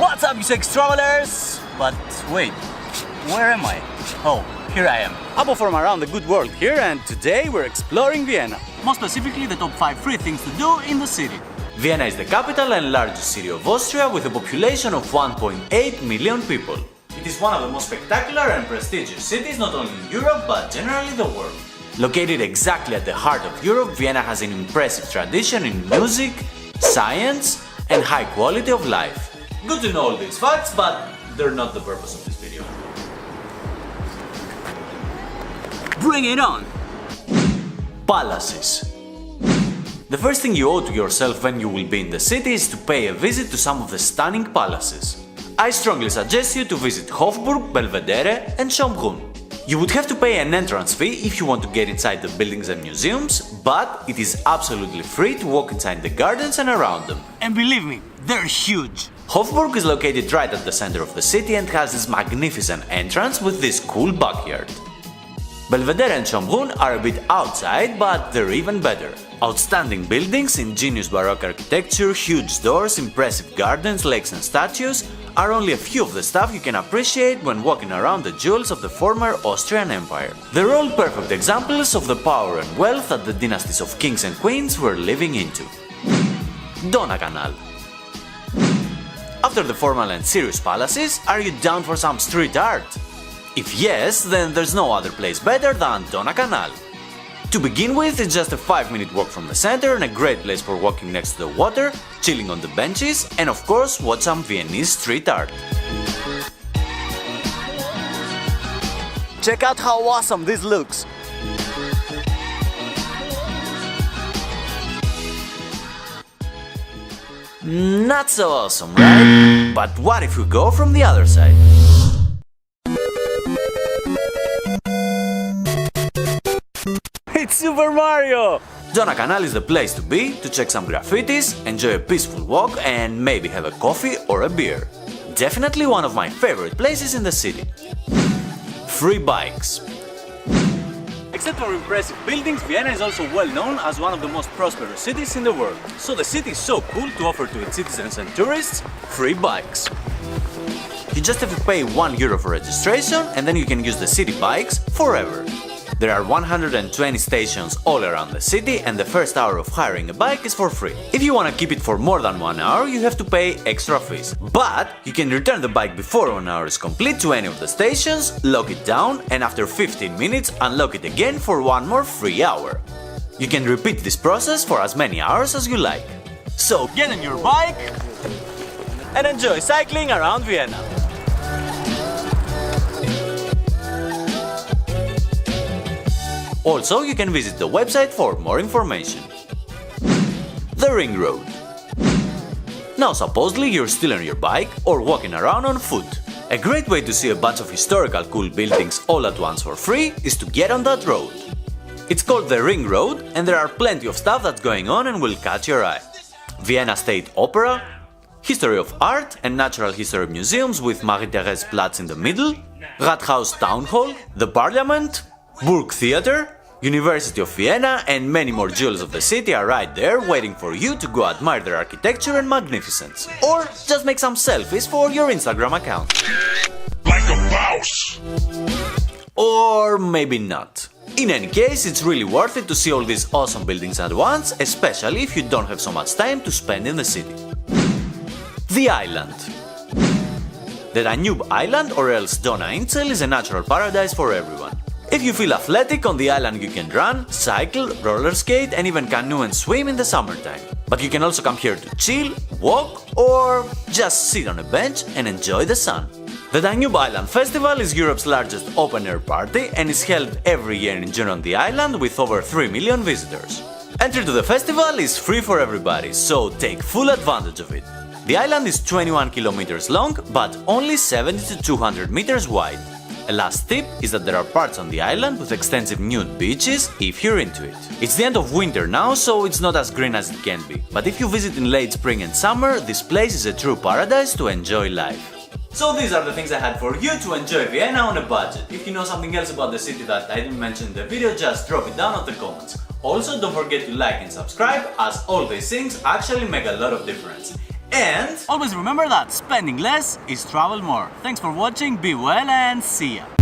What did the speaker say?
What's up, you sex travelers? But wait, where am I? Oh, here I am. Abo from around the good world here, and today we're exploring Vienna. More specifically, the top 5 free things to do in the city. Vienna is the capital and largest city of Austria with a population of 1.8 million people. It is one of the most spectacular and prestigious cities not only in Europe but generally the world. Located exactly at the heart of Europe, Vienna has an impressive tradition in music, science and high quality of life. Good to know all these facts, but they're not the purpose of this video. Bring it on! Palaces. The first thing you owe to yourself when you will be in the city is to pay a visit to some of the stunning palaces. I strongly suggest you to visit Hofburg, Belvedere and Schönbrunn. You would have to pay an entrance fee if you want to get inside the buildings and museums, but it is absolutely free to walk inside the gardens and around them. And believe me, they're huge! Hofburg is located right at the center of the city and has this magnificent entrance with this cool backyard. Belvedere and Schönbrunn are a bit outside, but they're even better. Outstanding buildings, ingenious Baroque architecture, huge doors, impressive gardens, lakes and statues are only a few of the stuff you can appreciate when walking around the jewels of the former Austrian Empire. They're all perfect examples of the power and wealth that the dynasties of kings and queens were living into. Donaukanal. After the formal and serious palaces, are you down for some street art? If yes, then there's no other place better than Donaukanal. To begin with, it's just a 5-minute walk from the center and a great place for walking next to the water, chilling on the benches and of course watch some Viennese street art. Check out how awesome this looks! Not so awesome, right? But what if we go from the other side? It's Super Mario! Donaukanal is the place to be, to check some graffitis, enjoy a peaceful walk and maybe have a coffee or a beer. Definitely one of my favorite places in the city. Free bikes. Except for impressive buildings, Vienna is also well known as one of the most prosperous cities in the world. So the city is so cool to offer to its citizens and tourists free bikes. You just have to pay €1 for registration and then you can use the city bikes forever. There are 120 stations all around the city and the first hour of hiring a bike is for free. If you want to keep it for more than 1 hour, you have to pay extra fees. But you can return the bike before 1 hour is complete to any of the stations, lock it down and after 15 minutes unlock it again for 1 more free hour. You can repeat this process for as many hours as you like. So get on your bike and enjoy cycling around Vienna. Also, you can visit the website for more information. The Ring Road. Now supposedly you're still on your bike or walking around on foot. A great way to see a bunch of historical cool buildings all at once for free is to get on that road. It's called the Ring Road and there are plenty of stuff that's going on and will catch your eye. Vienna State Opera, History of Art and Natural History museums with Marie-Thérèse Platz in the middle, Rathaus Town Hall, the Parliament, Burg Theatre, University of Vienna and many more jewels of the city are right there waiting for you to go admire their architecture and magnificence. Or just make some selfies for your Instagram account. Like a mouse! Or maybe not. In any case, it's really worth it to see all these awesome buildings at once, especially if you don't have so much time to spend in the city. The Island. The Danube Island or else Donauinsel is a natural paradise for everyone. If you feel athletic, on the island you can run, cycle, roller skate and even canoe and swim in the summertime. But you can also come here to chill, walk or just sit on a bench and enjoy the sun. The Danube Island Festival is Europe's largest open-air party and is held every year in June on the island with over 3 million visitors. Entry to the festival is free for everybody, so take full advantage of it. The island is 21 kilometers long but only 70 to 200 meters wide. A last tip is that there are parts on the island with extensive nude beaches if you're into it. It's the end of winter now, so it's not as green as it can be, but if you visit in late spring and summer, this place is a true paradise to enjoy life. So these are the things I had for you to enjoy Vienna on a budget. If you know something else about the city that I didn't mention in the video, just drop it down in the comments. Also, don't forget to like and subscribe, as all these things actually make a lot of difference. And always remember that spending less is travel more. Thanks for watching, be well and see ya!